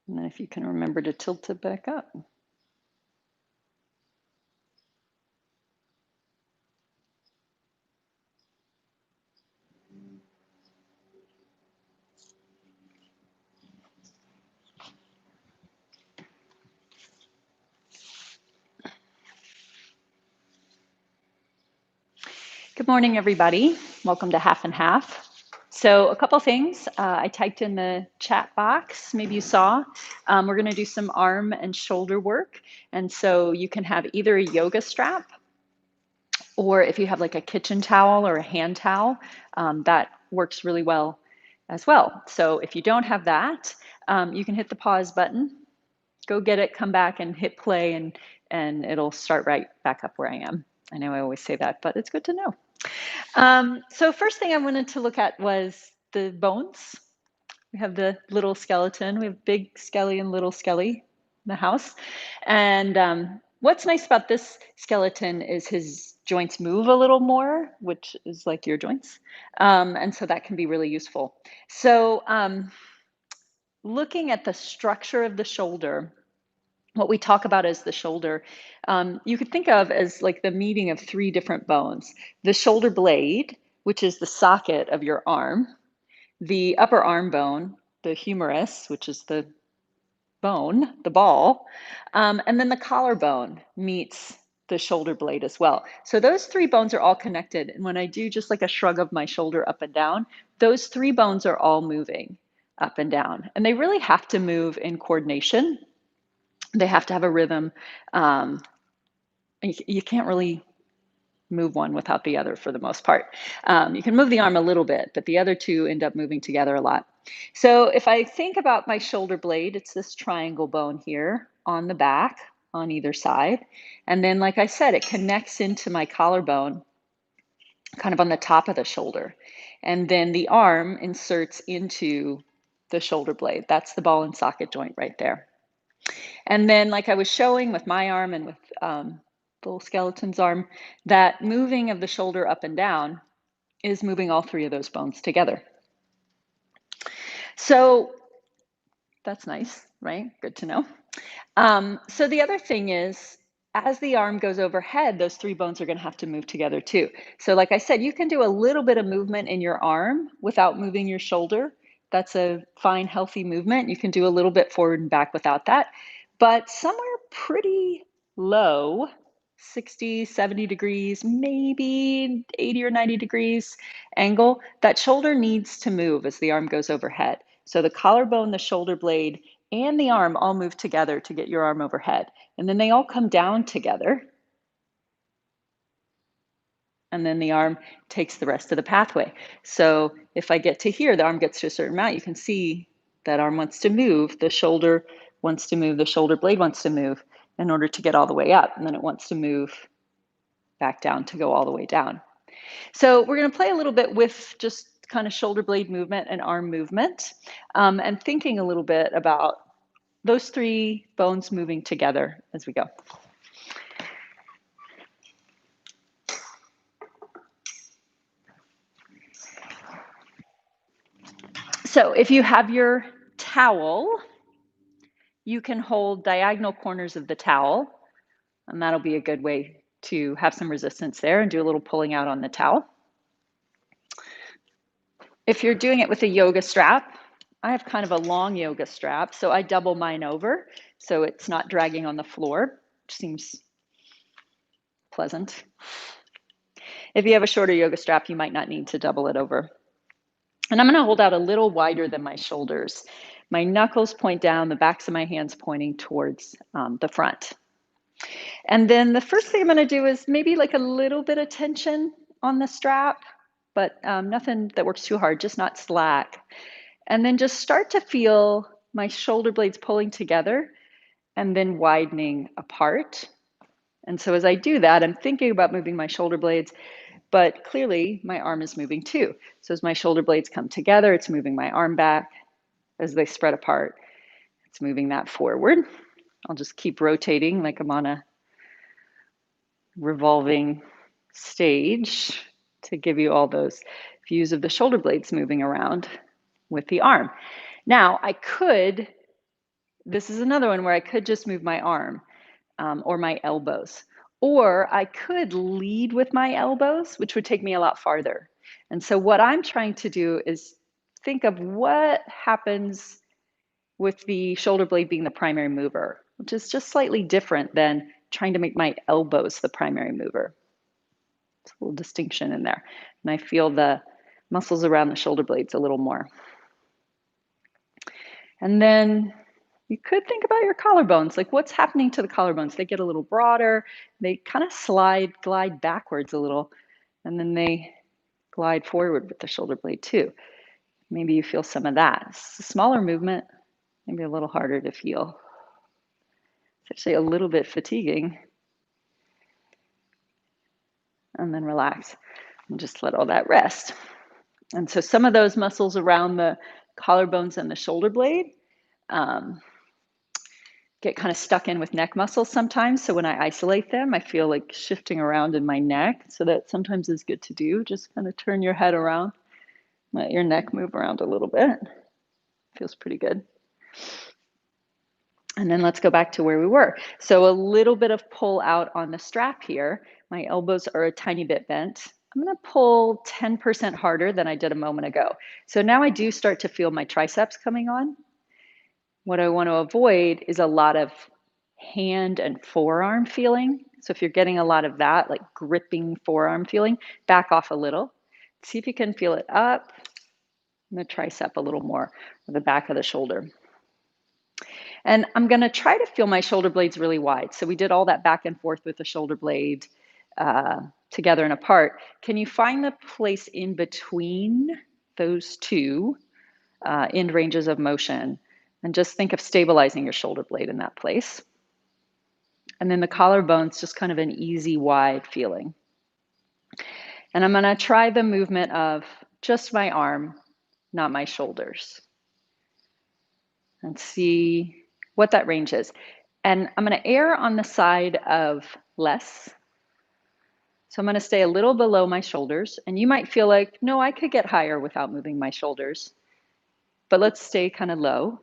And then if you can remember to tilt it back up. Good morning, everybody. Welcome to Half and Half. So a couple things. I typed in the chat box, maybe you saw. We're going to do some arm and shoulder work. And so you can have either a yoga strap, or if you have like a kitchen towel or a hand towel, that works really well as well. So if you don't have that, you can hit the pause button, go get it, come back and hit play, and it'll start right back up where I am. I know I always say that, but it's good to know. So first thing I wanted to look at was the bones. We have the little skeleton. We have big skelly and little skelly in the house. And what's nice about this skeleton is his joints move a little more, which is like your joints. And so that can be really useful. So looking at the structure of the shoulder, what we talk about as the shoulder, you could think of as like the meeting of three different bones. The shoulder blade, which is the socket of your arm, the upper arm bone, the humerus, which is the bone, the ball, and then the collarbone meets the shoulder blade as well. So those three bones are all connected. And when I do just like a shrug of my shoulder up and down, those three bones are all moving up and down. And they really have to move in coordination. They have to have a rhythm. You can't really move one without the other for the most part. You can move the arm a little bit, but the other two end up moving together a lot. So if I think about my shoulder blade, it's this triangle bone here on the back on either side. And then, like I said, it connects into my collarbone kind of on the top of the shoulder. And then the arm inserts into the shoulder blade. That's the ball and socket joint right there. And then, like I was showing with my arm and with the little skeleton's arm, that moving of the shoulder up and down is moving all three of those bones together. So that's nice, right? Good to know. So the other thing is, as the arm goes overhead, those three bones are going to have to move together too. So like I said, you can do a little bit of movement in your arm without moving your shoulder. That's a fine, healthy movement. You can do a little bit forward and back without that. But somewhere pretty low, 60, 70 degrees, maybe 80 or 90 degrees angle, that shoulder needs to move as the arm goes overhead. So the collarbone, the shoulder blade, and the arm all move together to get your arm overhead. And then they all come down together. And then the arm takes the rest of the pathway. So if I get to here, the arm gets to a certain amount, you can see that arm wants to move, the shoulder wants to move, the shoulder blade wants to move in order to get all the way up. And then it wants to move back down to go all the way down. So we're going to play a little bit with just kind of shoulder blade movement and arm movement, and thinking a little bit about those three bones moving together as we go. So if you have your towel, you can hold diagonal corners of the towel, and that'll be a good way to have some resistance there and do a little pulling out on the towel. If you're doing it with a yoga strap, I have kind of a long yoga strap, so I double mine over so it's not dragging on the floor, which seems pleasant. If you have a shorter yoga strap, you might not need to double it over. And I'm going to hold out a little wider than my shoulders. My knuckles point down, the backs of my hands pointing towards the front. And then the first thing I'm going to do is maybe like a little bit of tension on the strap, but nothing that works too hard, just not slack. And then just start to feel my shoulder blades pulling together and then widening apart. And so as I do that, I'm thinking about moving my shoulder blades, but clearly my arm is moving too. So as my shoulder blades come together, it's moving my arm back. As they spread apart, it's moving that forward. I'll just keep rotating like I'm on a revolving stage to give you all those views of the shoulder blades moving around with the arm. Now, I could This is another one where I could just move my arm or my elbows. Or I could lead with my elbows, which would take me a lot farther. And so what I'm trying to do is think of what happens with the shoulder blade being the primary mover, which is just slightly different than trying to make my elbows the primary mover. It's a little distinction in there. And I feel the muscles around the shoulder blades a little more. And then you could think about your collarbones, like what's happening to the collarbones? They get a little broader, they kind of glide backwards a little, and then they glide forward with the shoulder blade too. Maybe you feel some of that. It's a smaller movement, maybe a little harder to feel. It's actually a little bit fatiguing. And then relax and just let all that rest. And so some of those muscles around the collarbones and the shoulder blade get kind of stuck in with neck muscles sometimes. So when I isolate them, I feel like shifting around in my neck. So that sometimes is good to do. Just kind of turn your head around, let your neck move around a little bit. Feels pretty good. And then let's go back to where we were. So a little bit of pull out on the strap here. My elbows are a tiny bit bent. I'm going to pull 10% harder than I did a moment ago. So now I do start to feel my triceps coming on. What I want to avoid is a lot of hand and forearm feeling. So if you're getting a lot of that, like gripping forearm feeling, back off a little. See if you can feel it up in the tricep a little more, or the back of the shoulder. And I'm going to try to feel my shoulder blades really wide. So we did all that back and forth with the shoulder blade together and apart. Can you find the place in between those two end ranges of motion? And just think of stabilizing your shoulder blade in that place. And then the collarbone's just kind of an easy, wide feeling. And I'm going to try the movement of just my arm, not my shoulders, and see what that range is. And I'm going to err on the side of less. So I'm going to stay a little below my shoulders. And you might feel like, no, I could get higher without moving my shoulders. But let's stay kind of low.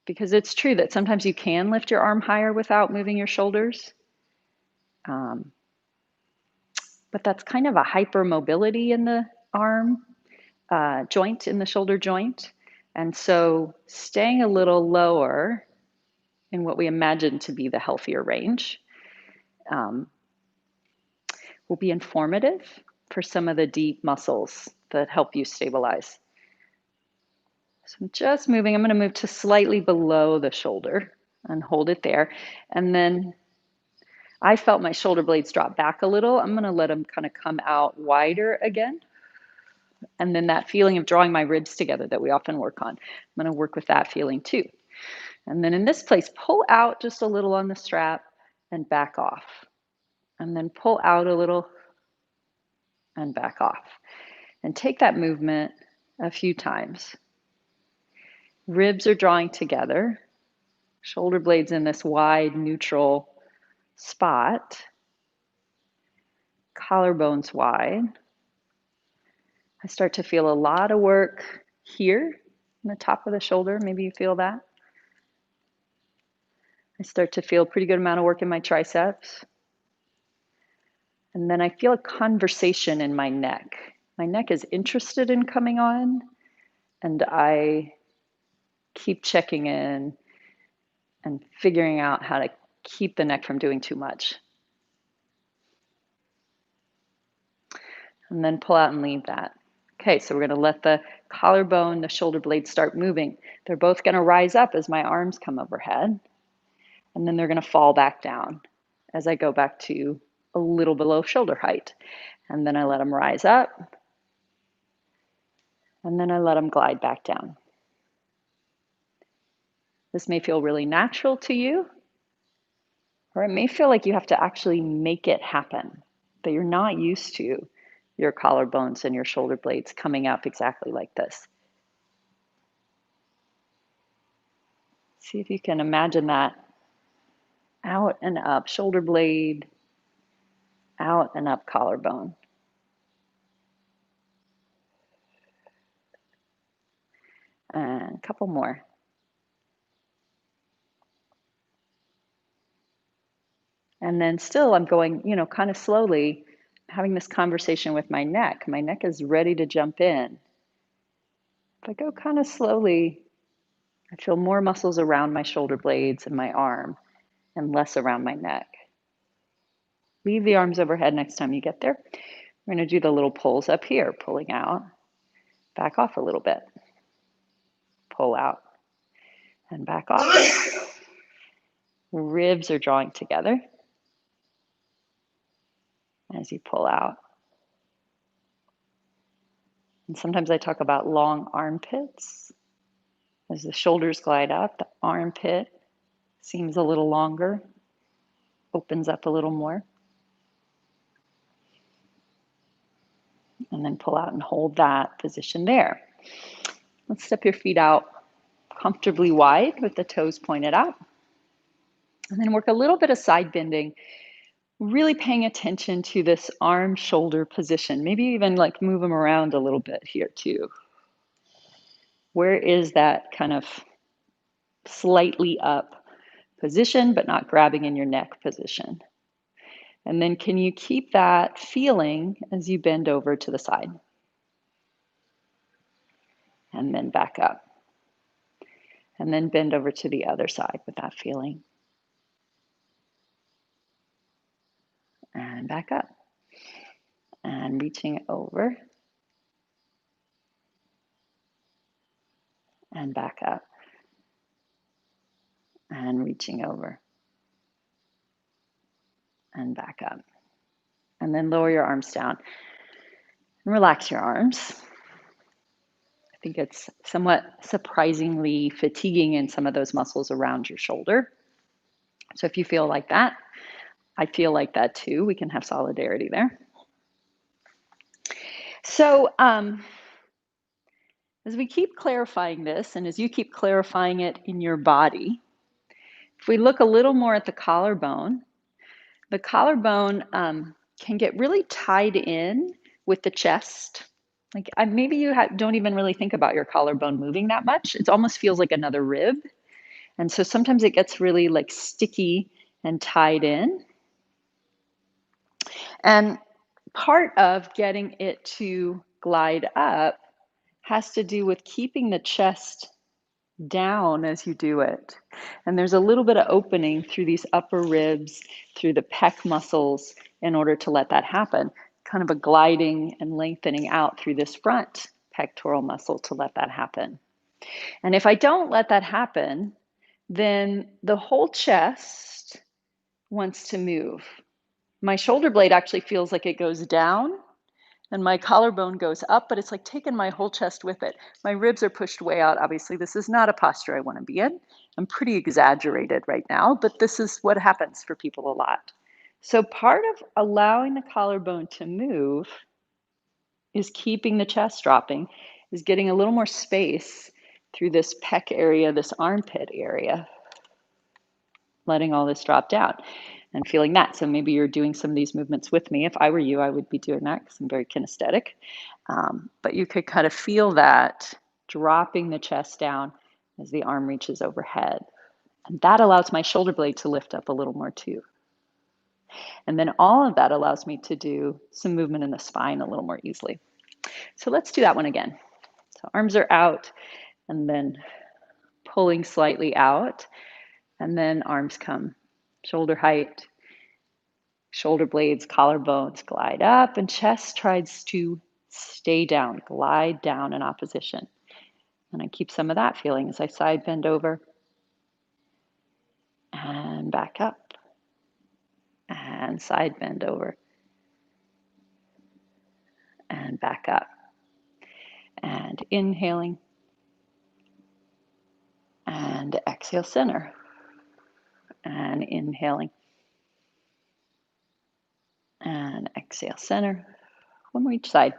Because it's true that sometimes you can lift your arm higher without moving your shoulders. But that's kind of a hypermobility in the arm joint, in the shoulder joint. And so staying a little lower in what we imagine to be the healthier range will be informative for some of the deep muscles that help you stabilize. So I'm just moving. I'm going to move to slightly below the shoulder and hold it there. And then I felt my shoulder blades drop back a little. I'm going to let them kind of come out wider again. And then that feeling of drawing my ribs together that we often work on, I'm going to work with that feeling too. And then in this place, pull out just a little on the strap and back off. And then pull out a little and back off. And take that movement a few times. Ribs are drawing together. Shoulder blades in this wide neutral spot. Collarbones wide. I start to feel a lot of work here in the top of the shoulder. Maybe you feel that. I start to feel a pretty good amount of work in my triceps. And then I feel a conversation in my neck. My neck is interested in coming on, and I keep checking in and figuring out how to keep the neck from doing too much. And then pull out and leave that. Okay, so we're going to let the collarbone, the shoulder blades start moving. They're both going to rise up as my arms come overhead. And then they're going to fall back down as I go back to a little below shoulder height. And then I let them rise up. And then I let them glide back down. This may feel really natural to you, or it may feel like you have to actually make it happen, that you're not used to your collarbones and your shoulder blades coming up exactly like this. See if you can imagine that out and up, shoulder blade, out and up collarbone. And a couple more. And then still I'm going, kind of slowly, having this conversation with my neck. My neck is ready to jump in. If I go kind of slowly, I feel more muscles around my shoulder blades and my arm and less around my neck. Leave the arms overhead next time you get there. We're going to do the little pulls up here, pulling out, back off a little bit, pull out, and back off. Ribs are drawing together as you pull out. And sometimes I talk about long armpits. As the shoulders glide up, the armpit seems a little longer, opens up a little more. And then pull out and hold that position there. Let's step your feet out comfortably wide with the toes pointed out. And then work a little bit of side bending, really paying attention to this arm shoulder position. Maybe even like move them around a little bit here too. Where is that kind of slightly up position, but not grabbing in your neck position? And then can you keep that feeling as you bend over to the side? And then back up. And then bend over to the other side with that feeling. And back up. And reaching over. And back up. And reaching over. And back up. And then lower your arms down. And relax your arms. I think it's somewhat surprisingly fatiguing in some of those muscles around your shoulder. So if you feel like that, I feel like that too. We can have solidarity there. So as we keep clarifying this, and as you keep clarifying it in your body, if we look a little more at the collarbone can get really tied in with the chest. Like maybe you don't even really think about your collarbone moving that much. It almost feels like another rib. And so sometimes it gets really like sticky and tied in. And part of getting it to glide up has to do with keeping the chest down as you do it. And there's a little bit of opening through these upper ribs, through the pec muscles in order to let that happen. Kind of a gliding and lengthening out through this front pectoral muscle to let that happen. And if I don't let that happen, then the whole chest wants to move. My shoulder blade actually feels like it goes down and my collarbone goes up, but it's like taking my whole chest with it. My ribs are pushed way out. Obviously, this is not a posture I want to be in. I'm pretty exaggerated right now, but this is what happens for people a lot. So part of allowing the collarbone to move is keeping the chest dropping, is getting a little more space through this pec area, this armpit area, letting all this drop down and feeling that. So maybe you're doing some of these movements with me. If I were you, I would be doing that because I'm very kinesthetic. But you could kind of feel that dropping the chest down as the arm reaches overhead. And that allows my shoulder blade to lift up a little more too. And then all of that allows me to do some movement in the spine a little more easily. So let's do that one again. So arms are out and then pulling slightly out, and then arms come shoulder height, shoulder blades, collarbones glide up, and chest tries to stay down, glide down in opposition. And I keep some of that feeling as I side bend over and back up and side bend over and back up and inhaling and exhale center and inhaling and exhale center. One more each side.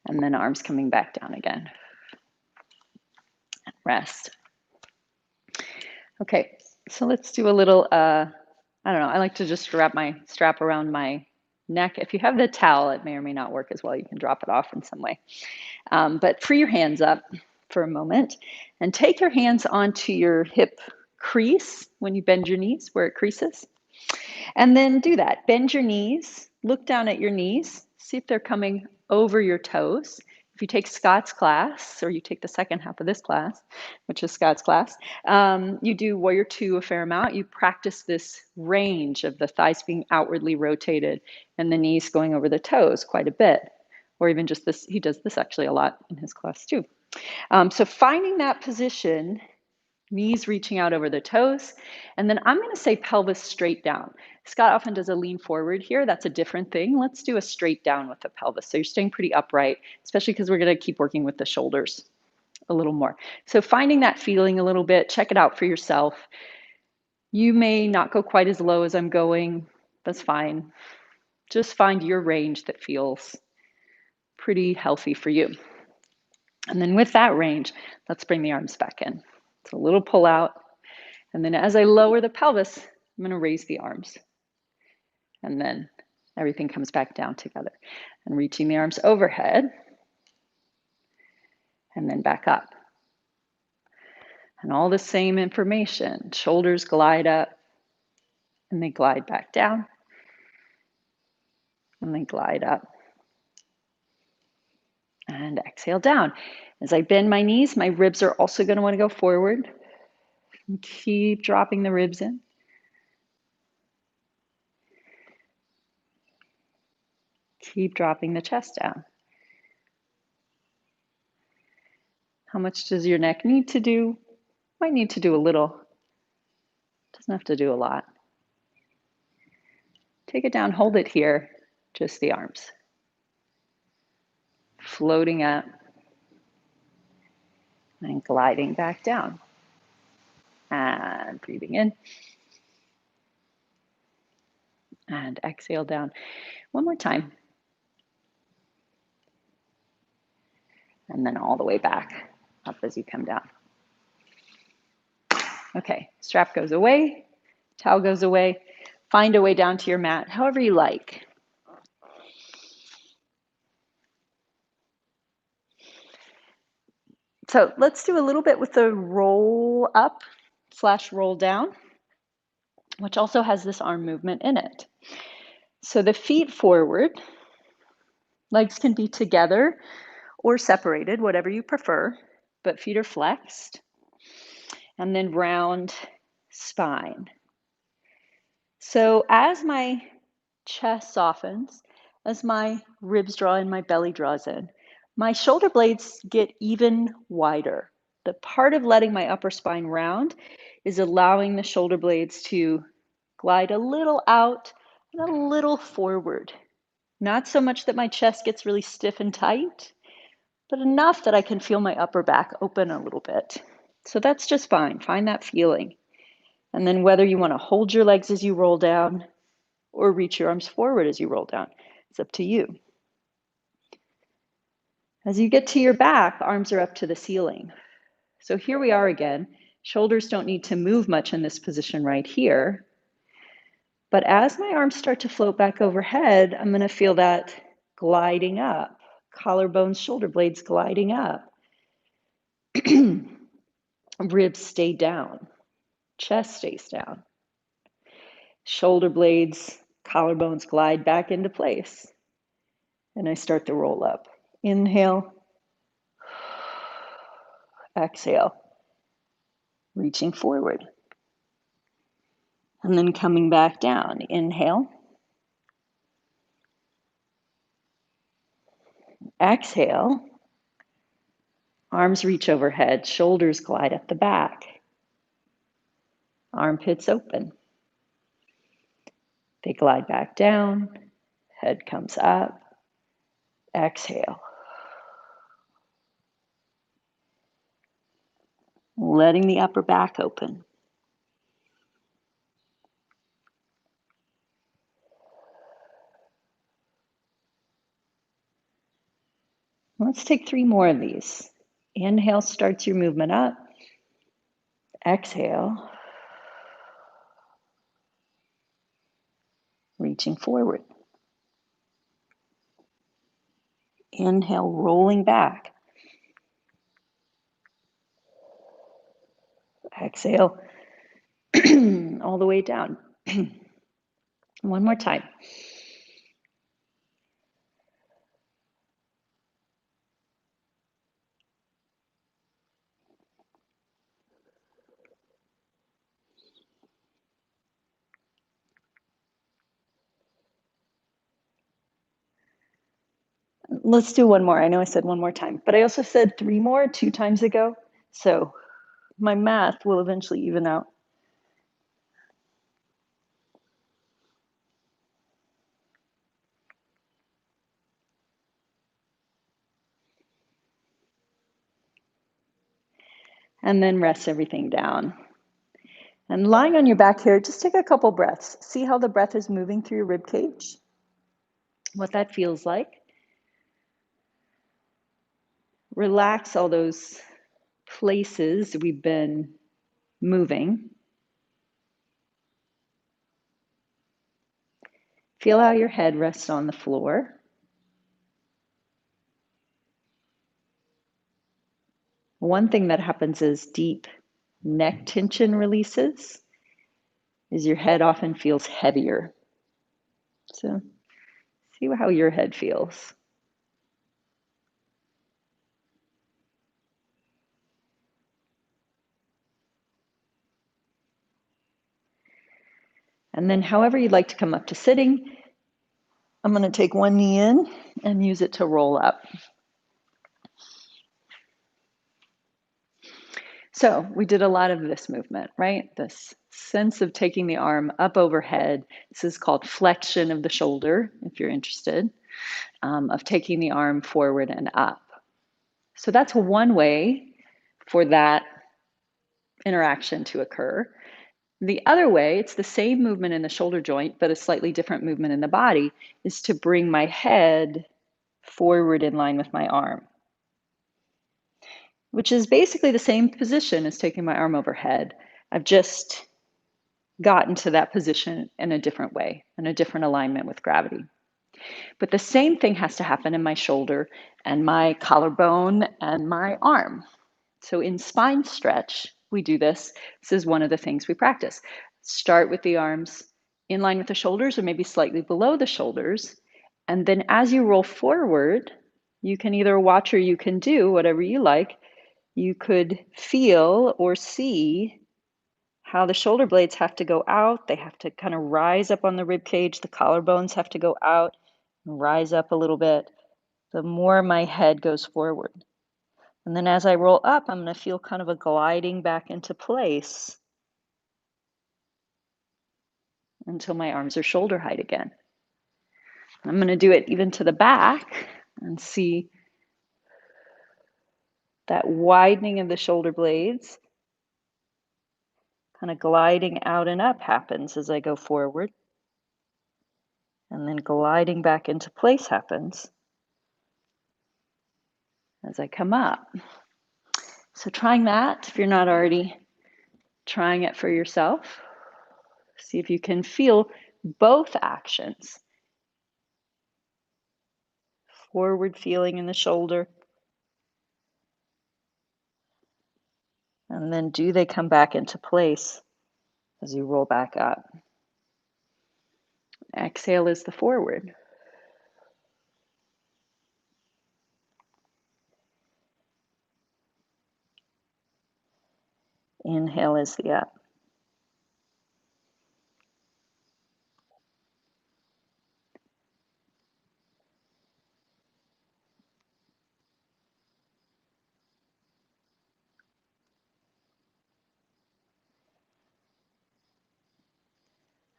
And then arms coming back down again. Rest. Okay, So let's do a little, I don't know, I like to just wrap my strap around my neck. If you have the towel, it may or may not work as well. You can drop it off in some way. But free your hands up for a moment and take your hands onto your hip crease when you bend your knees where it creases. And then do that. Bend your knees, look down at your knees, see if they're coming over your toes. If you take Scott's class, or you take the second half of this class, which is Scott's class, you do Warrior Two a fair amount. You practice this range of the thighs being outwardly rotated and the knees going over the toes quite a bit. Or even just this, he does this actually a lot in his class too. So finding that position, knees reaching out over the toes, and then I'm going to say pelvis straight down. Scott often does a lean forward here. That's a different thing. Let's do a straight down with the pelvis. So you're staying pretty upright, especially because we're going to keep working with the shoulders a little more. So finding that feeling a little bit, check it out for yourself. You may not go quite as low as I'm going. That's fine. Just find your range that feels pretty healthy for you. And then with that range, let's bring the arms back in. So a little pull out. And then as I lower the pelvis, I'm going to raise the arms. And then everything comes back down together. And reaching the arms overhead. And then back up. And all the same information. Shoulders glide up. And they glide back down. And they glide up. And exhale down. As I bend my knees, my ribs are also going to want to go forward. And keep dropping the ribs in. Keep dropping the chest down. How much does your neck need to do? Might need to do a little. Doesn't have to do a lot. Take it down, hold it here, just the arms. Floating up and gliding back down. And breathing in. And exhale down. One more time. And then all the way back up as you come down. Okay, strap goes away, towel goes away. Find a way down to your mat, however you like. So let's do a little bit with the roll up / roll down, which also has this arm movement in it. So the feet forward, legs can be together or separated, whatever you prefer, but feet are flexed. And then round spine. So as my chest softens, as my ribs draw in, my belly draws in, my shoulder blades get even wider. The part of letting my upper spine round is allowing the shoulder blades to glide a little out and a little forward. Not so much that my chest gets really stiff and tight, but enough that I can feel my upper back open a little bit. So that's just fine. Find that feeling. And then whether you want to hold your legs as you roll down or reach your arms forward as you roll down, it's up to you. As you get to your back, arms are up to the ceiling. So here we are again. Shoulders don't need to move much in this position right here. But as my arms start to float back overhead, I'm going to feel that gliding up. Collarbones, shoulder blades gliding up. Ribs stay down. Chest stays down. Shoulder blades, collarbones glide back into place. And I start to roll up. Inhale. Exhale. Reaching forward. And then coming back down. Inhale. Exhale. Arms reach overhead. Shoulders glide up the back. Armpits open. They glide back down. Head comes up. Exhale. Letting the upper back open. Let's take 3 more of these. Inhale starts your movement up. Exhale. reaching forward. Inhale, rolling back. Exhale, all the way down. One more time. Let's do one more. I know I said one more time, but I also said 3 more 2 times ago. So my math will eventually even out. And then rest everything down. And lying on your back here, just take a couple breaths. See how the breath is moving through your rib cage, what that feels like. Relax all those places we've been moving. Feel how your head rests on the floor. One thing that happens is deep neck tension releases, is your head often feels heavier. So see how your head feels. And then however you'd like to come up to sitting, I'm going to take one knee in and use it to roll up. So we did a lot of this movement, right? This sense of taking the arm up overhead. This is called flexion of the shoulder, if you're interested, of taking the arm forward and up. So that's one way for that interaction to occur. The other way, it's the same movement in the shoulder joint, but a slightly different movement in the body, is to bring my head forward in line with my arm, which is basically the same position as taking my arm overhead. I've just gotten to that position in a different way, in a different alignment with gravity. But the same thing has to happen in my shoulder and my collarbone and my arm. So in spine stretch, we do this. This is one of the things we practice. Start with the arms in line with the shoulders or maybe slightly below the shoulders. And then as you roll forward, you can either watch or you can do whatever you like. You could feel or see how the shoulder blades have to go out. They have to kind of rise up on the rib cage. The collarbones have to go out and rise up a little bit. The more my head goes forward. And then as I roll up, I'm going to feel kind of a gliding back into place until my arms are shoulder height again. I'm going to do it even to the back and see that widening of the shoulder blades, kind of gliding out and up happens as I go forward. And then gliding back into place happens as I come up. So trying that, if you're not already trying it for yourself, see if you can feel both actions. Forward feeling in the shoulder. And then do they come back into place as you roll back up? Exhale is the forward. Inhale is the up.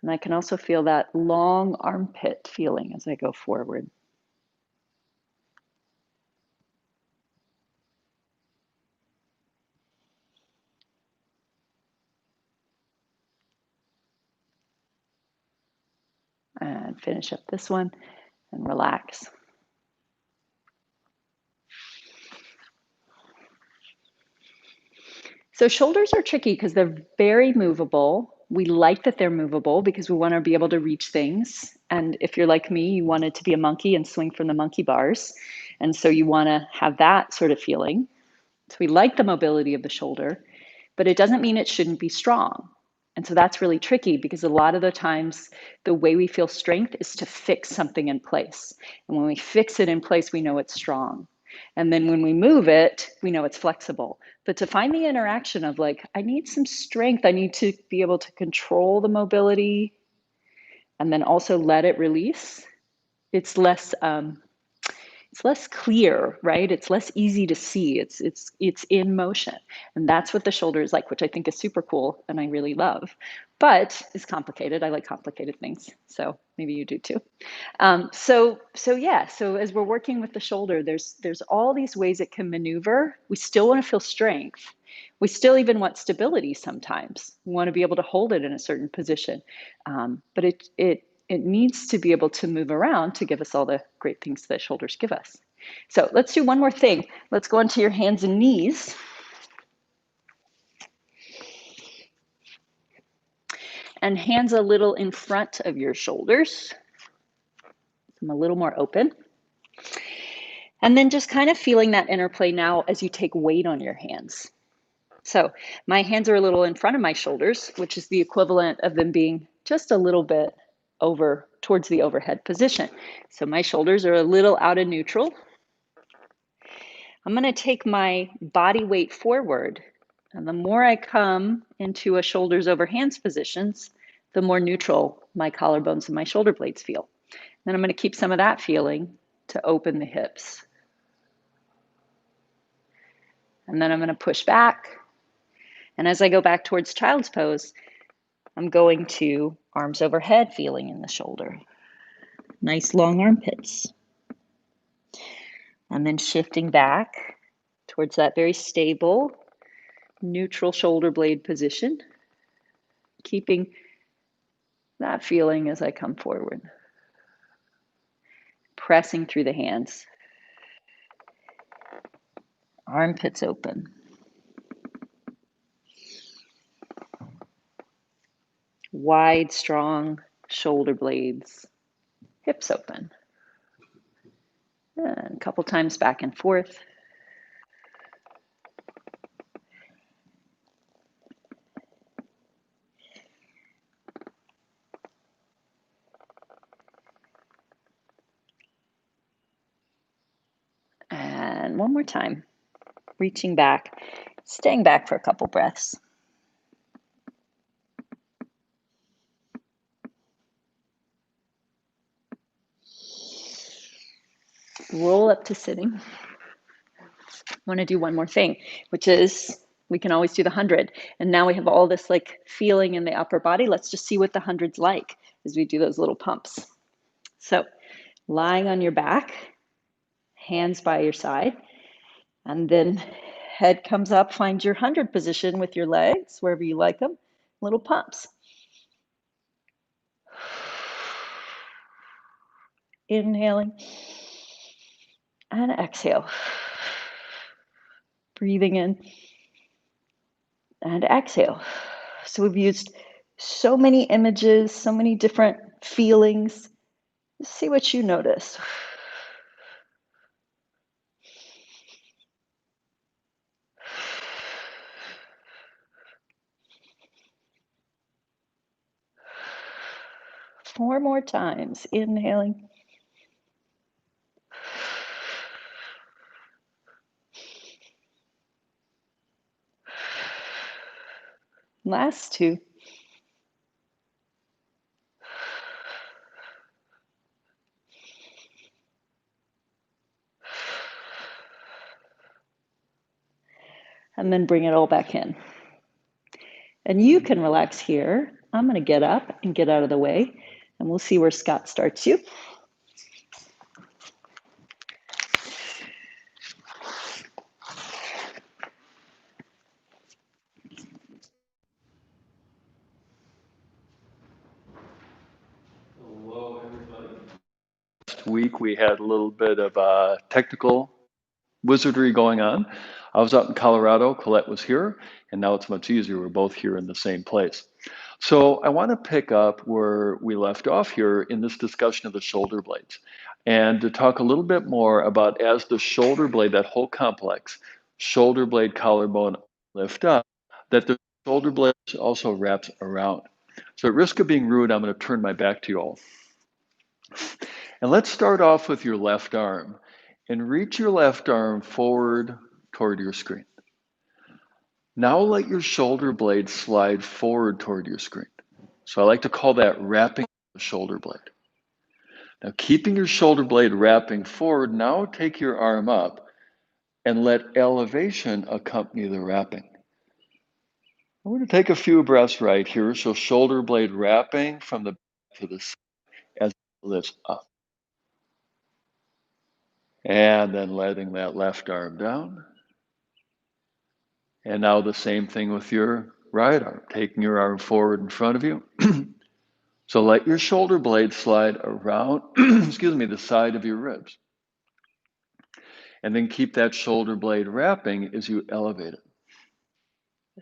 And I can also feel that long armpit feeling as I go forward. And finish up this one and relax. So shoulders are tricky because they're very movable. We like that they're movable because we want to be able to reach things And if you're like me, you wanted to be a monkey and swing from the monkey bars. And so you want to have that sort of feeling. So we like the mobility of the shoulder, but it doesn't mean it shouldn't be strong. And so that's really tricky because a lot of the times the way we feel strength is to fix something in place. And when we fix it in place, we know it's strong. And then when we move it, we know it's flexible. But to find the interaction of like, I need some strength, I need to be able to control the mobility and then also let it release, it's less clear, right? It's less easy to see. It's in motion. And that's what the shoulder is like, which I think is super cool and I really love, but it's complicated. I like complicated things. So maybe you do too. So as we're working with the shoulder, there's all these ways it can maneuver. We still want to feel strength. We still even want stability sometimes. We want to be able to hold it in a certain position. But it needs to be able to move around to give us all the great things that shoulders give us. So let's do one more thing. Let's go into your hands and knees. And hands a little in front of your shoulders. I'm a little more open. And then just kind of feeling that interplay now as you take weight on your hands. So my hands are a little in front of my shoulders, which is the equivalent of them being just a little bit over towards the overhead position. So my shoulders are a little out of neutral. I'm going to take my body weight forward. And the more I come into a shoulders over hands positions, the more neutral my collarbones and my shoulder blades feel. Then I'm going to keep some of that feeling to open the hips. And then I'm going to push back. And as I go back towards child's pose, I'm going to arms overhead, feeling in the shoulder. Nice long armpits. And then shifting back towards that very stable, neutral shoulder blade position. Keeping that feeling as I come forward. Pressing through the hands. Armpits open. Wide, strong shoulder blades. Hips open. And a couple times back and forth. And one more time. Reaching back, staying back for a couple breaths. Roll up to sitting. I want to do one more thing, which is we can always do the 100. And now we have all this like feeling in the upper body. Let's just see what the 100's like as we do those little pumps. So lying on your back, hands by your side, and then head comes up, find your 100 position with your legs, wherever you like them, little pumps. Inhaling and exhale. Breathing in and exhale. So we've used so many images, so many different feelings. See what you notice. Four more times. Inhaling. Last two. And then bring it all back in. And you can relax here. I'm going to get up and get out of the way, and we'll see where Scott starts you. Hello, everybody. Last week we had a little bit of technical wizardry going on. I was out in Colorado, Colette was here, and now it's much easier. We're both here in the same place. So I want to pick up where we left off here in this discussion of the shoulder blades and to talk a little bit more about as the shoulder blade, that whole complex, shoulder blade, collarbone, lift up, that the shoulder blade also wraps around. So at risk of being rude, I'm going to turn my back to you all. And let's start off with your left arm and reach your left arm forward toward your screen. Now let your shoulder blade slide forward toward your screen. So I like to call that wrapping the shoulder blade. Now keeping your shoulder blade wrapping forward, now take your arm up and let elevation accompany the wrapping. We're going to take a few breaths right here. So shoulder blade wrapping from the back to the side as it lifts up. And then letting that left arm down. And now the same thing with your right arm, taking your arm forward in front of you. So let your shoulder blade slide around, the side of your ribs. And then keep that shoulder blade wrapping as you elevate it.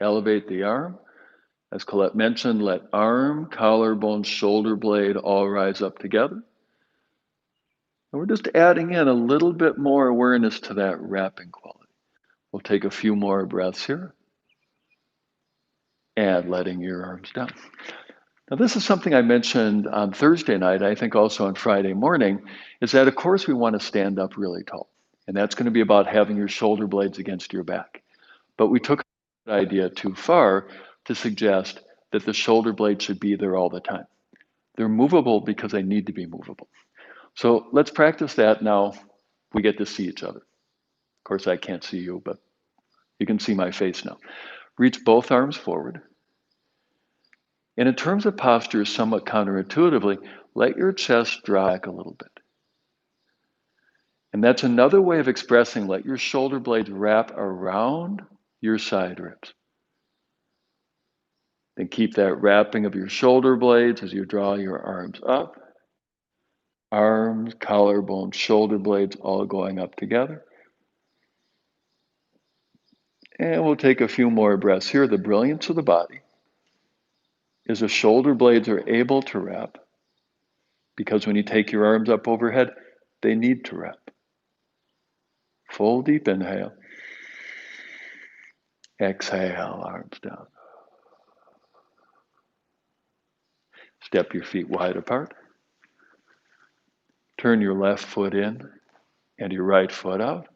Elevate the arm. As Colette mentioned, let arm, collarbone, shoulder blade all rise up together. And we're just adding in a little bit more awareness to that wrapping quality. We'll take a few more breaths here. And letting your arms down. Now, this is something I mentioned on Thursday night, I think also on Friday morning, is that, of course, we want to stand up really tall. And that's going to be about having your shoulder blades against your back. But we took the idea too far to suggest that the shoulder blades should be there all the time. They're movable because they need to be movable. So let's practice that now. We get to see each other. Of course, I can't see you, but you can see my face now. Reach both arms forward. And in terms of posture, somewhat counterintuitively, let your chest drop back a little bit. And that's another way of expressing let your shoulder blades wrap around your side ribs. Then keep that wrapping of your shoulder blades as you draw your arms up. Arms, collarbone, shoulder blades all going up together. And we'll take a few more breaths here. The brilliance of the body is the shoulder blades are able to wrap because when you take your arms up overhead, they need to wrap. Full deep inhale. Exhale, arms down. Step your feet wide apart. Turn your left foot in and your right foot out.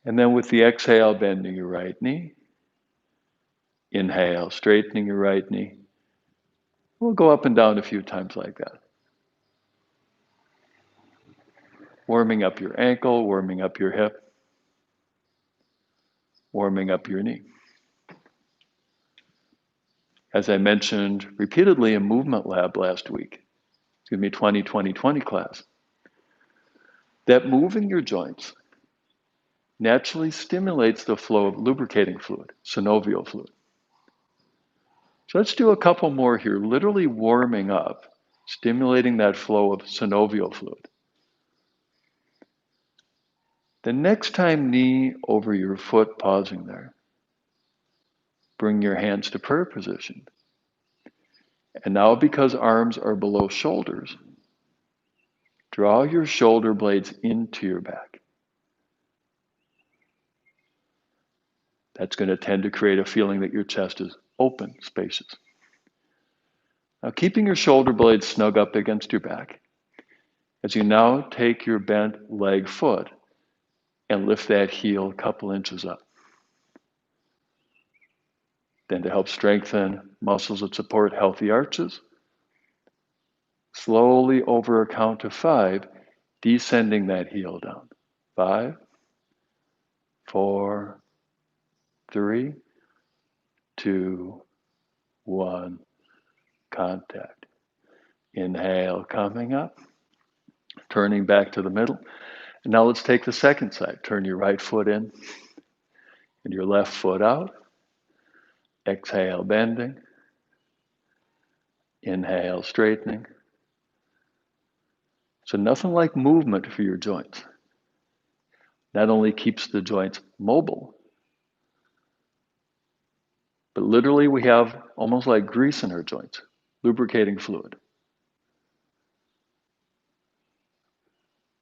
And then with the exhale, bending your right knee. Inhale, straightening your right knee. We'll go up and down a few times like that. Warming up your ankle, warming up your hip, warming up your knee. As I mentioned repeatedly in Movement Lab last week, 2020 class, that moving your joints naturally stimulates the flow of lubricating fluid, synovial fluid. So let's do a couple more here, literally warming up, stimulating that flow of synovial fluid. The next time, knee over your foot, pausing there. Bring your hands to prayer position. And now, because arms are below shoulders, draw your shoulder blades into your back. That's going to tend to create a feeling that your chest is open, spacious. Now, keeping your shoulder blades snug up against your back, as you now take your bent leg foot and lift that heel a couple inches up. Then to help strengthen muscles that support healthy arches, slowly over a count of 5, descending that heel down. 5, 4, 3, 2, 1, contact. Inhale, coming up, turning back to the middle. And now let's take the second side. Turn your right foot in and your left foot out. Exhale, bending. Inhale, straightening. So nothing like movement for your joints. Not only keeps the joints mobile, But literally we have almost like grease in our joints, lubricating fluid.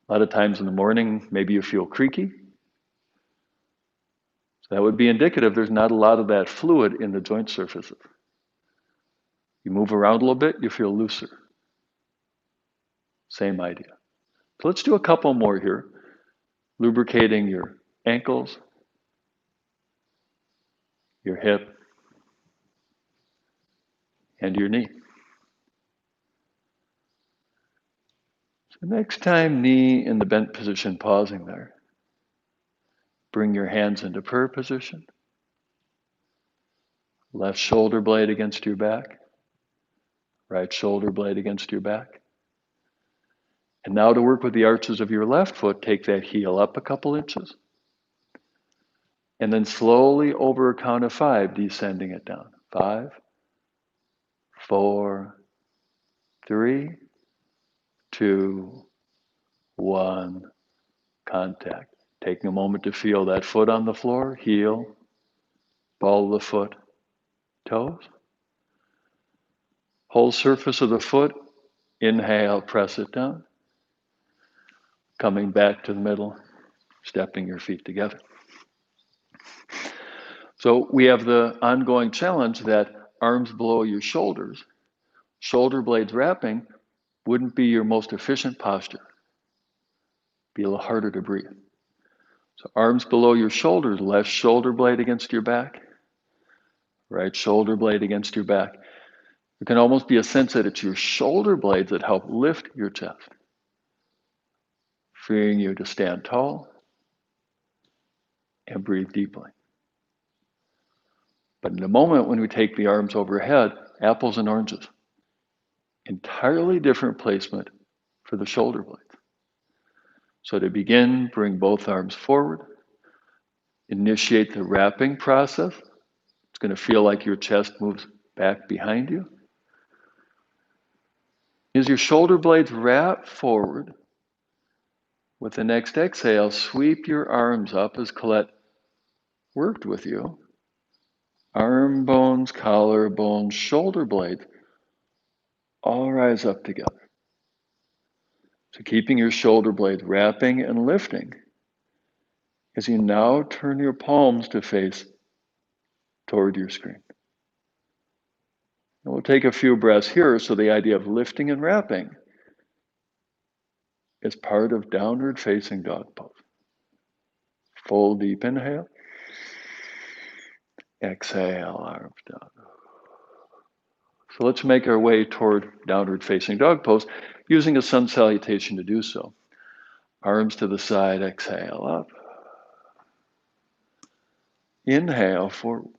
A lot of times in the morning, maybe you feel creaky. So that would be indicative there's not a lot of that fluid in the joint surfaces. You move around a little bit, you feel looser. Same idea. So let's do a couple more here. Lubricating your ankles, your hip, and your knee. So next time, knee in the bent position, pausing there. Bring your hands into prayer position. Left shoulder blade against your back. Right shoulder blade against your back. And now to work with the arches of your left foot, take that heel up a couple inches. And then slowly over a count of 5, descending it down. 5, 4, 3, 2, 1, contact. Taking a moment to feel that foot on the floor, heel, ball of the foot, toes. Whole surface of the foot, inhale, press it down. Coming back to the middle, stepping your feet together. So we have the ongoing challenge that arms below your shoulders, shoulder blades wrapping, wouldn't be your most efficient posture. Be a little harder to breathe. So arms below your shoulders, left shoulder blade against your back, right shoulder blade against your back. There can almost be a sense that it's your shoulder blades that help lift your chest, freeing you to stand tall and breathe deeply. But in a moment when we take the arms overhead, apples and oranges, entirely different placement for the shoulder blades. So to begin, bring both arms forward, initiate the wrapping process. It's going to feel like your chest moves back behind you. As your shoulder blades wrap forward, with the next exhale, sweep your arms up as Colette worked with you. Arm bones, collar bones, shoulder blades, all rise up together. So keeping your shoulder blades wrapping and lifting as you now turn your palms to face toward your screen. And we'll take a few breaths here. So the idea of lifting and wrapping is part of downward facing dog pose. Full deep inhale. Exhale, arms down. So let's make our way toward downward facing dog pose using a sun salutation to do so. Arms to the side, exhale up. Inhale forward.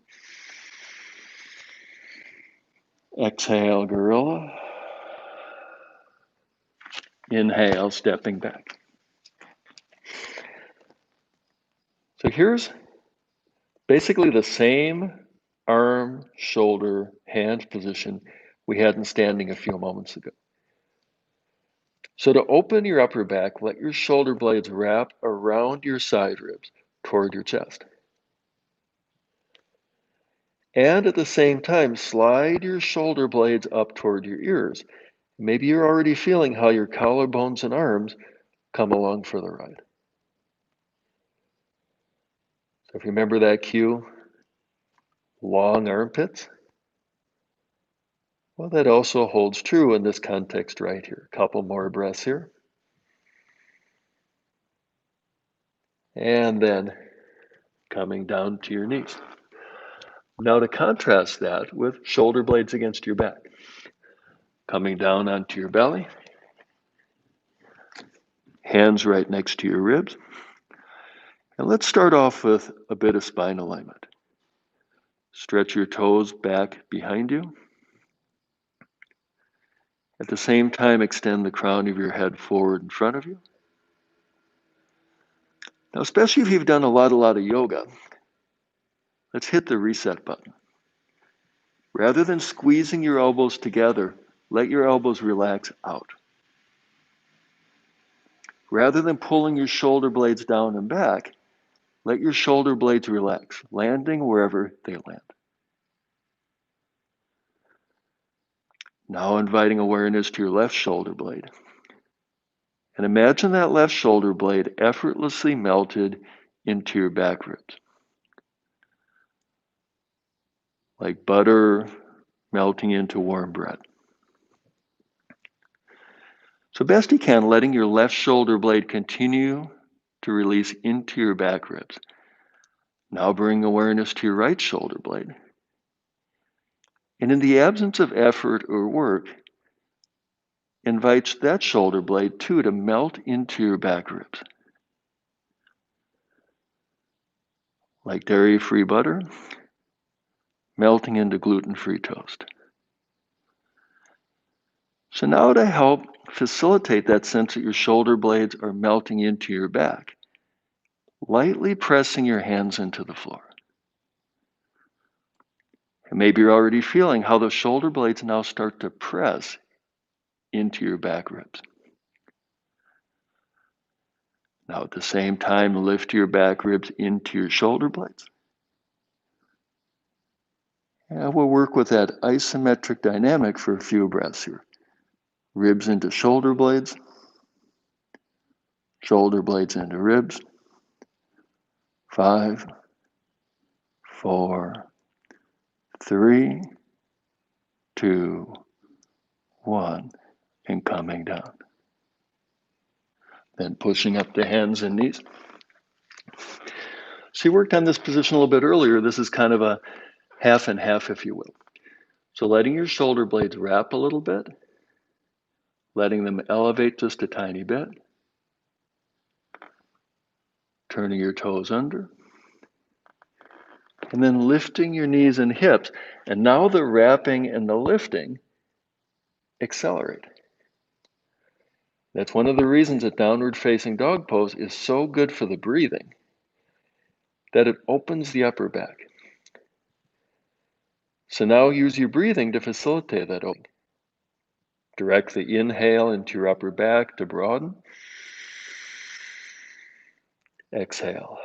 Exhale, gorilla. Inhale, stepping back. So here's basically the same arm, shoulder, hand position we had in standing a few moments ago. So to open your upper back, let your shoulder blades wrap around your side ribs toward your chest. And at the same time, slide your shoulder blades up toward your ears. Maybe you're already feeling how your collarbones and arms come along for the ride. So if you remember that cue, long armpits, well, that also holds true in this context right here. A couple more breaths here. And then coming down to your knees. Now to contrast that with shoulder blades against your back. Coming down onto your belly. Hands right next to your ribs. And let's start off with a bit of spine alignment. Stretch your toes back behind you. At the same time, extend the crown of your head forward in front of you. Now, especially if you've done a lot of yoga, let's hit the reset button. Rather than squeezing your elbows together, let your elbows relax out. Rather than pulling your shoulder blades down and back, let your shoulder blades relax, landing wherever they land. Now inviting awareness to your left shoulder blade. And imagine that left shoulder blade effortlessly melted into your back ribs. Like butter melting into warm bread. So best you can, letting your left shoulder blade continue to release into your back ribs. Now bring awareness to your right shoulder blade. And in the absence of effort or work, invite that shoulder blade too to melt into your back ribs. Like dairy-free butter, melting into gluten-free toast. So now to help facilitate that sense that your shoulder blades are melting into your back, lightly pressing your hands into the floor. And maybe you're already feeling how the shoulder blades now start to press into your back ribs. Now at the same time, lift your back ribs into your shoulder blades. And we'll work with that isometric dynamic for a few breaths here. Ribs into shoulder blades into ribs. 5, 4, 3, 2, 1, and coming down. Then pushing up the hands and knees. So you worked on this position a little bit earlier. This is kind of a half and half, if you will. So letting your shoulder blades wrap a little bit, letting them elevate just a tiny bit, turning your toes under, and then lifting your knees and hips. And now the wrapping and the lifting accelerate. That's one of the reasons that downward facing dog pose is so good for the breathing, that it opens the upper back. So now use your breathing to facilitate that opening. Direct the inhale into your upper back to broaden. Exhale.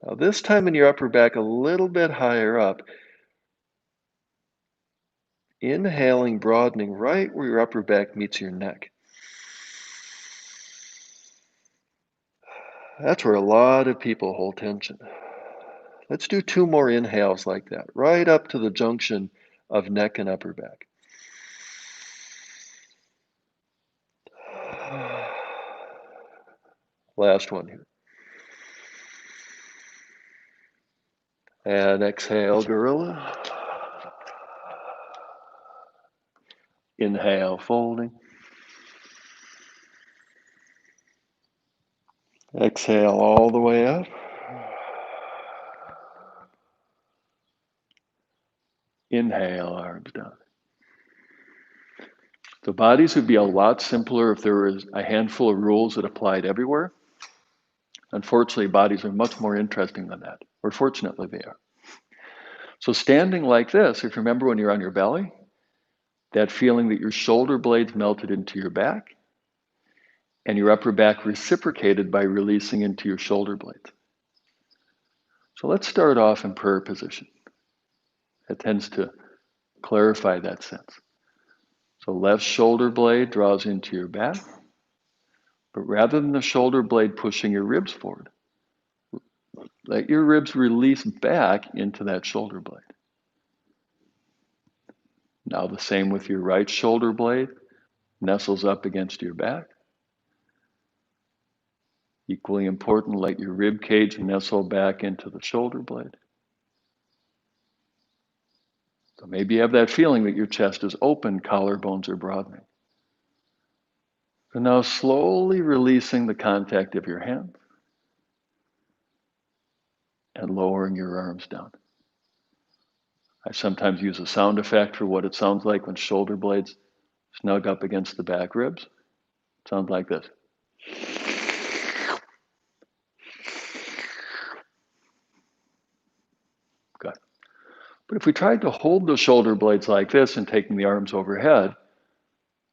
Now this time in your upper back a little bit higher up. Inhaling, broadening right where your upper back meets your neck. That's where a lot of people hold tension. Let's do 2 more inhales like that, right up to the junction of neck and upper back. Last one here. And exhale, gorilla. Inhale, folding. Exhale all the way up. Inhale, arms down. The bodies would be a lot simpler if there was a handful of rules that applied everywhere. Unfortunately, bodies are much more interesting than that, or fortunately they are. So standing like this, if you remember when you're on your belly, that feeling that your shoulder blades melted into your back, and your upper back reciprocated by releasing into your shoulder blades. So let's start off in prayer position. It tends to clarify that sense. So left shoulder blade draws into your back, but rather than the shoulder blade pushing your ribs forward, let your ribs release back into that shoulder blade. Now the same with your right shoulder blade, nestles up against your back. Equally important, let your rib cage nestle back into the shoulder blade. So maybe you have that feeling that your chest is open, collarbones are broadening. So now slowly releasing the contact of your hands and lowering your arms down. I sometimes use a sound effect for what it sounds like when shoulder blades snug up against the back ribs. It sounds like this. Good. But if we tried to hold the shoulder blades like this and taking the arms overhead,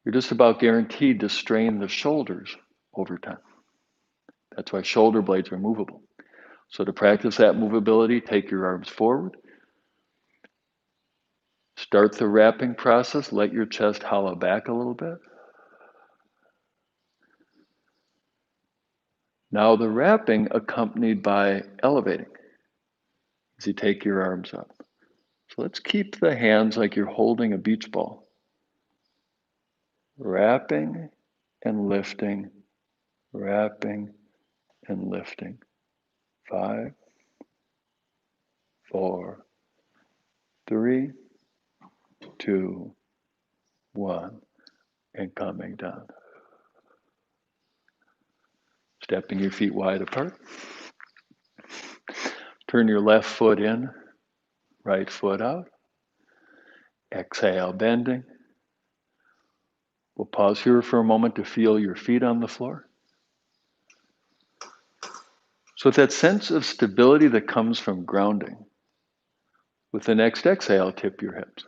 you're just about guaranteed to strain the shoulders over time. That's why shoulder blades are movable. So to practice that movability, take your arms forward. Start the wrapping process. Let your chest hollow back a little bit. Now the wrapping accompanied by elevating as you take your arms up. So let's keep the hands like you're holding a beach ball. Wrapping and lifting, wrapping and lifting. 5, 4, 3, 2, 1, and coming down. Stepping your feet wide apart. Turn your left foot in, right foot out. Exhale, bending. We'll pause here for a moment to feel your feet on the floor. So with that sense of stability that comes from grounding, with the next exhale, tip your hips.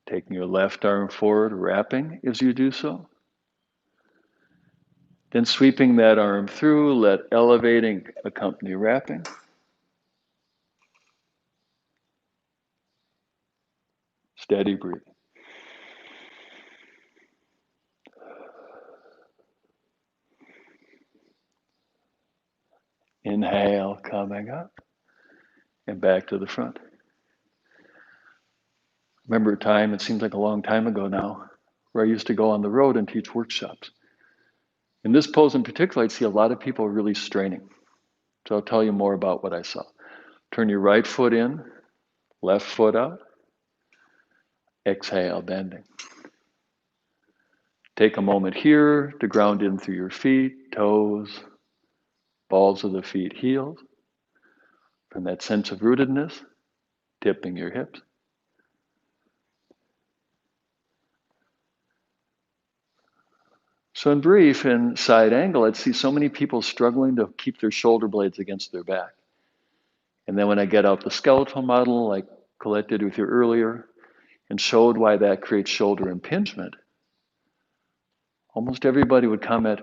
Taking your left arm forward, wrapping as you do so. Then sweeping that arm through, let elevating accompany wrapping. Steady breathing. Inhale, coming up, and back to the front. Remember a time, it seems like a long time ago now, where I used to go on the road and teach workshops. In this pose in particular, I'd see a lot of people really straining. So I'll tell you more about what I saw. Turn your right foot in, left foot out. Exhale, bending. Take a moment here to ground in through your feet, toes, balls of the feet, heels. From that sense of rootedness, tipping your hips. So in brief, in side angle, I'd see so many people struggling to keep their shoulder blades against their back. And then when I get out the skeletal model, like Colette did with you earlier, and showed why that creates shoulder impingement, almost everybody would comment,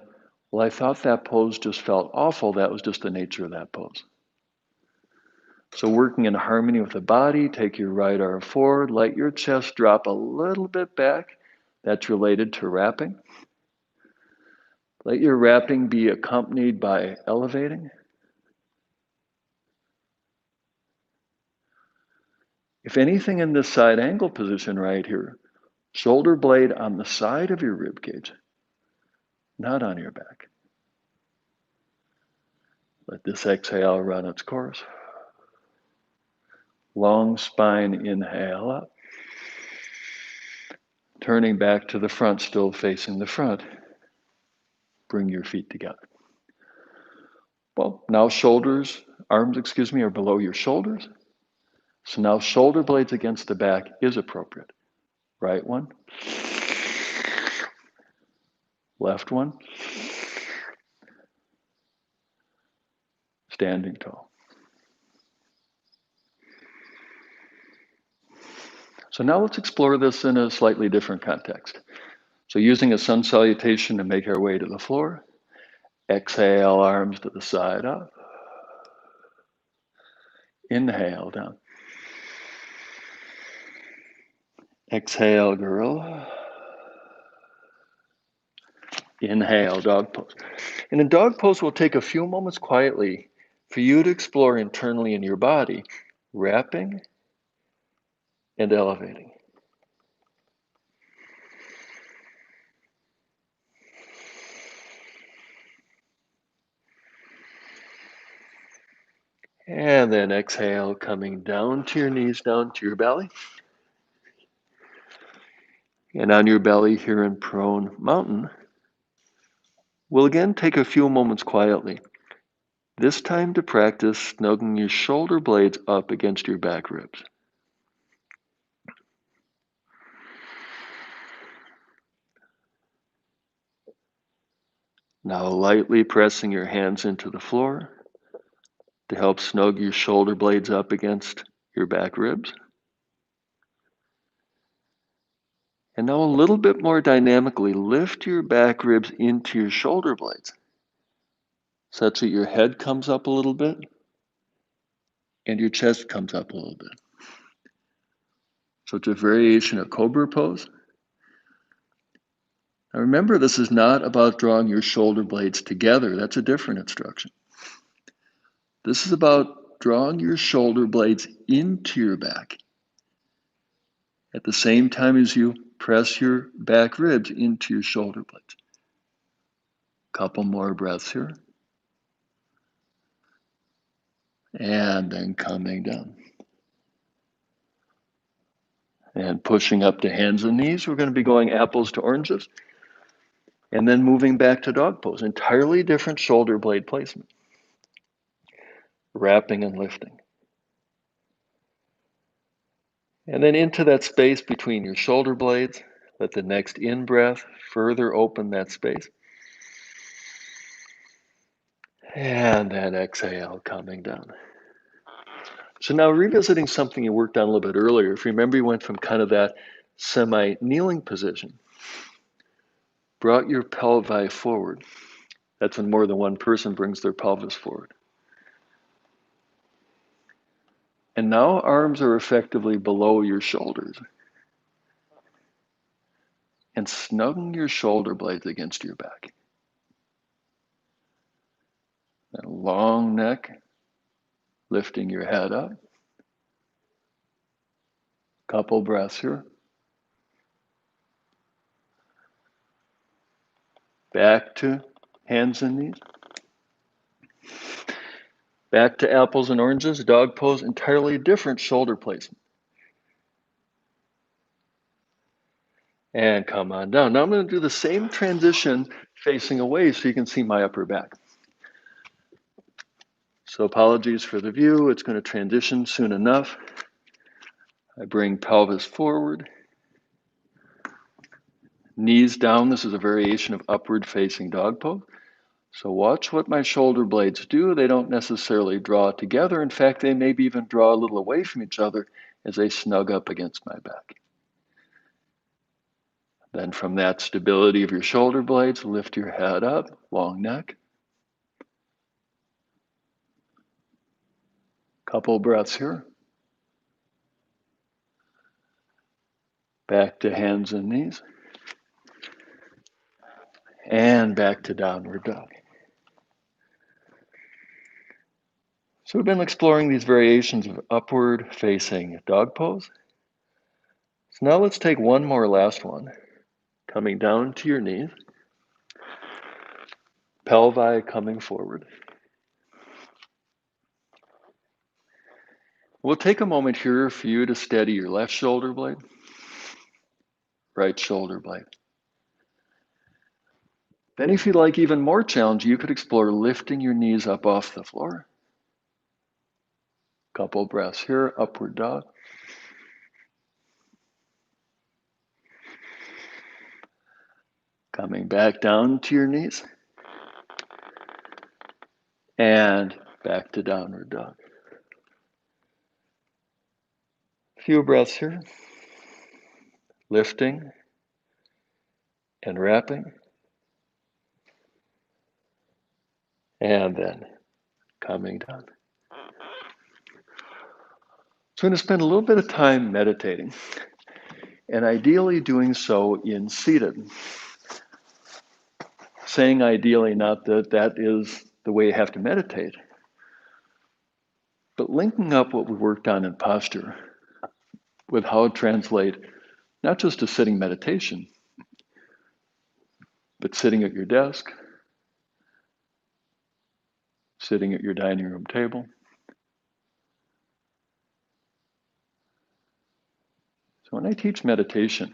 well, I thought that pose just felt awful. That was just the nature of that pose. So working in harmony with the body, take your right arm forward, let your chest drop a little bit back. That's related to wrapping. Let your wrapping be accompanied by elevating. If anything in this side angle position right here, shoulder blade on the side of your rib cage, not on your back. Let this exhale run its course. Long spine inhale up. Turning back to the front, still facing the front. Bring your feet together. Well, now arms, are below your shoulders. So now shoulder blades against the back is appropriate. Right one. Left one. Standing tall. So now let's explore this in a slightly different context. So using a sun salutation to make our way to the floor. Exhale, arms to the side up. Inhale down. Exhale, gorilla. Inhale, dog pose. And in dog pose, we'll take a few moments quietly for you to explore internally in your body, wrapping and elevating. And then exhale, coming down to your knees, down to your belly. And on your belly here in prone mountain, we'll again take a few moments quietly. This time to practice snuggling your shoulder blades up against your back ribs. Now lightly pressing your hands into the floor to help snug your shoulder blades up against your back ribs. And now a little bit more dynamically lift your back ribs into your shoulder blades. such that your head comes up a little bit and your chest comes up a little bit. So it's a variation of cobra pose. Now remember, this is not about drawing your shoulder blades together. That's a different instruction. This is about drawing your shoulder blades into your back at the same time as you press your back ribs into your shoulder blades. Couple more breaths here. And then coming down. And pushing up to hands and knees. We're going to be going apples to oranges. And then moving back to dog pose. Entirely different shoulder blade placement. Wrapping and lifting. And then into that space between your shoulder blades. Let the next in-breath further open that space. And then exhale, coming down. So now revisiting something you worked on a little bit earlier. If you remember, you went from kind of that semi-kneeling position. Brought your pelvi forward. That's when more than one person brings their pelvis forward. And now arms are effectively below your shoulders. And snugging your shoulder blades against your back. And long neck, lifting your head up. Couple breaths here. Back to hands and knees. Back to apples and oranges, dog pose, entirely different shoulder placement. And come on down. Now I'm going to do the same transition facing away so you can see my upper back. So apologies for the view. It's going to transition soon enough. I bring pelvis forward. Knees down. This is a variation of upward facing dog pose. So watch what my shoulder blades do. They don't necessarily draw together. In fact, they maybe even draw a little away from each other as they snug up against my back. Then from that stability of your shoulder blades, lift your head up, long neck. Couple breaths here. Back to hands and knees. And back to downward dog. So we've been exploring these variations of upward facing dog pose. So now let's take one more last one. Coming down to your knees. Pelvi coming forward. We'll take a moment here for you to steady your left shoulder blade, right shoulder blade. Then if you'd like even more challenge, you could explore lifting your knees up off the floor. Couple breaths here, upward dog. Coming back down to your knees. And back to downward dog. Few breaths here. Lifting and wrapping. And then coming down. So I'm going to spend a little bit of time meditating. And ideally doing so in seated. Saying ideally, not that that is the way you have to meditate, but linking up what we worked on in posture with how to translate not just to sitting meditation, but sitting at your desk, sitting at your dining room table. So when I teach meditation,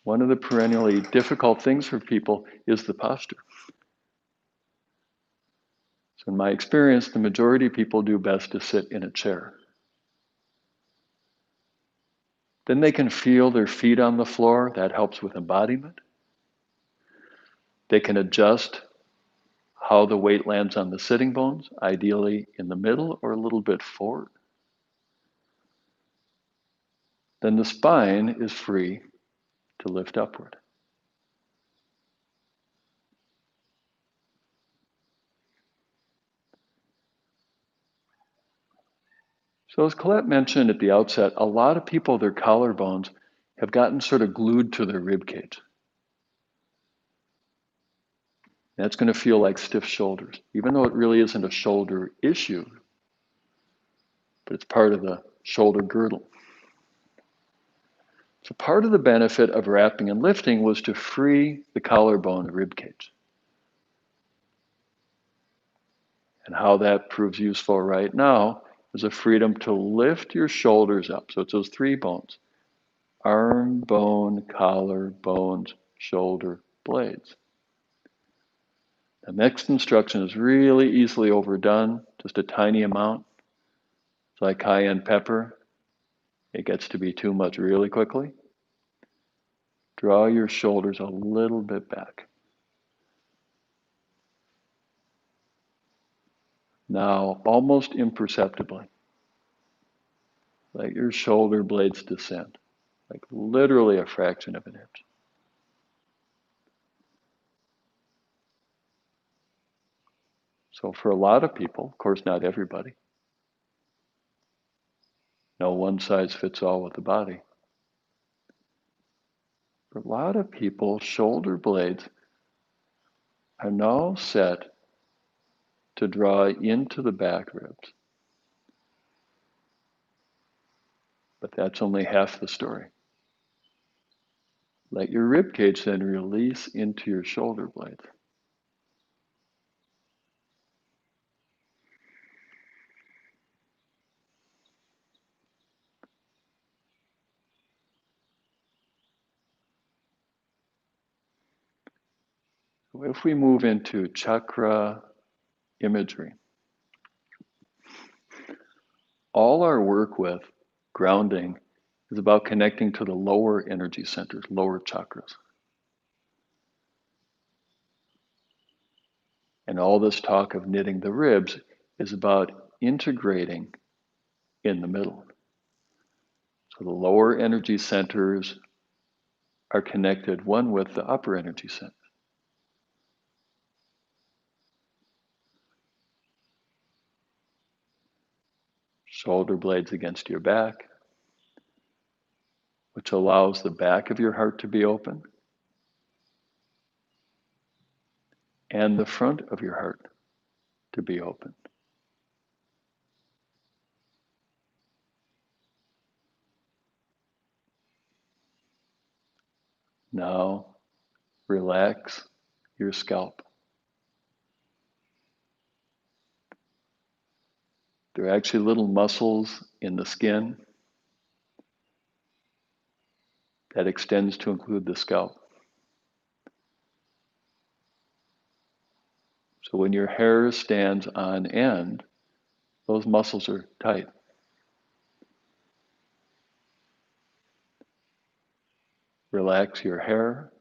one of the perennially difficult things for people is the posture. So in my experience, the majority of people do best to sit in a chair. Then they can feel their feet on the floor. That helps with embodiment. They can adjust how the weight lands on the sitting bones, ideally in the middle or a little bit forward. Then the spine is free to lift upward. So as Colette mentioned at the outset, a lot of people, their collarbones have gotten sort of glued to their rib cage. That's going to feel like stiff shoulders, even though it really isn't a shoulder issue, but it's part of the shoulder girdle. So part of the benefit of wrapping and lifting was to free the collarbone and rib cage. And how that proves useful right now is a freedom to lift your shoulders up. So it's those three bones: arm, bone, collar, bones, shoulder, blades. The next instruction is really easily overdone, just a tiny amount. It's like cayenne pepper. It gets to be too much really quickly. Draw your shoulders a little bit back. Now, almost imperceptibly, let your shoulder blades descend, like literally a fraction of an inch. So for a lot of people, of course not everybody, no one size fits all with the body. For a lot of people, shoulder blades are now set to draw into the back ribs. But that's only half the story. Let your rib cage then release into your shoulder blades. So if we move into chakra imagery, all our work with grounding is about connecting to the lower energy centers, lower chakras. And all this talk of knitting the ribs is about integrating in the middle. So the lower energy centers are connected one with the upper energy center. Shoulder blades against your back, which allows the back of your heart to be open, and the front of your heart to be open. Now, relax your scalp. There are actually little muscles in the skin that extends to include the scalp. So when your hair stands on end, those muscles are tight. Relax your hair.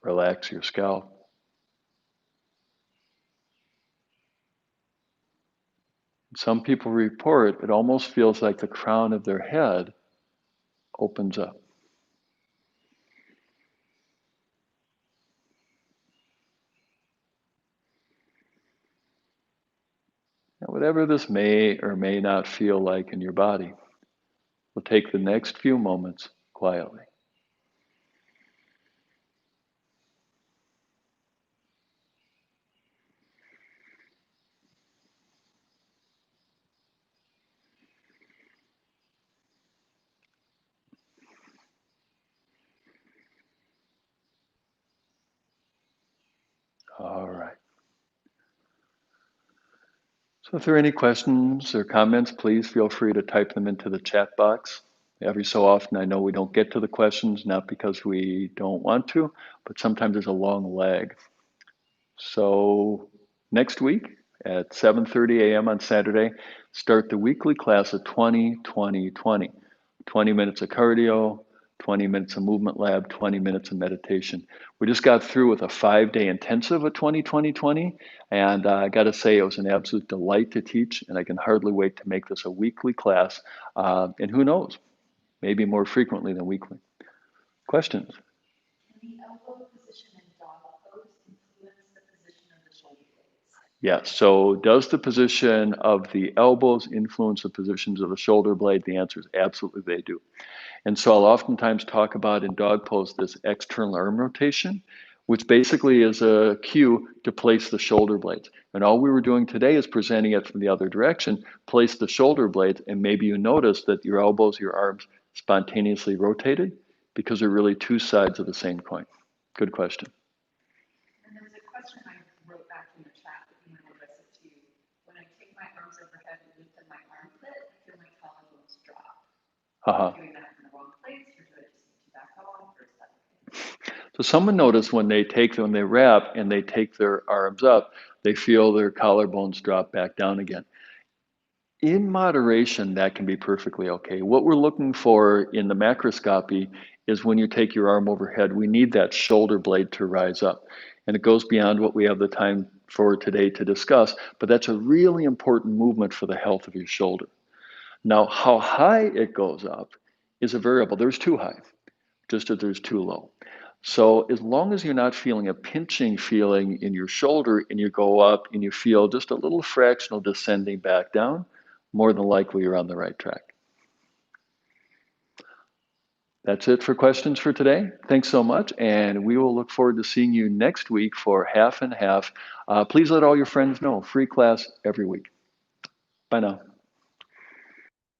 Relax your scalp. Some people report it almost feels like the crown of their head opens up. Now, whatever this may or may not feel like in your body, we'll take the next few moments quietly. All right. So if there are any questions or comments, please feel free to type them into the chat box. Every so often, I know we don't get to the questions, not because we don't want to, but sometimes there's a long lag. So next week at 7:30 a.m. on Saturday, start the weekly class of 20-20-20. 20 minutes of cardio, 20 minutes of movement lab, 20 minutes of meditation. We just got through with a 5-day intensive of 20-20-20, and I got to say it was an absolute delight to teach, and I can hardly wait to make this a weekly class, and who knows, maybe more frequently than weekly. Questions? Can the elbow position in dog pose influence the position of the shoulder blades? Yes. So does the position of the elbows influence the positions of the shoulder blade? The answer is absolutely they do. And so I'll oftentimes talk about in dog pose this external arm rotation, which basically is a cue to place the shoulder blades. And all we were doing today is presenting it from the other direction, place the shoulder blades, and maybe you notice that your elbows, your arms spontaneously rotated because they're really two sides of the same coin. Good question. And there's a question I wrote back in the chat that you might address it to. When I take my arms overhead and lift in my armpit, I feel my collarbones drop. Am I doing that in the wrong place, or do I just need to back off, or is that okay? So someone noticed when they wrap and they take their arms up, they feel their collarbones drop back down again. In moderation, that can be perfectly okay. What we're looking for in the macroscopy is when you take your arm overhead, we need that shoulder blade to rise up. And it goes beyond what we have the time for today to discuss, but that's a really important movement for the health of your shoulder. Now, how high it goes up is a variable. There's too high, just as there's too low. So as long as you're not feeling a pinching feeling in your shoulder and you go up and you feel just a little fractional descending back down, more than likely you're on the right track. That's it for questions for today. Thanks so much, and we will look forward to seeing you next week for half and half. Please let all your friends know, free class every week. Bye now.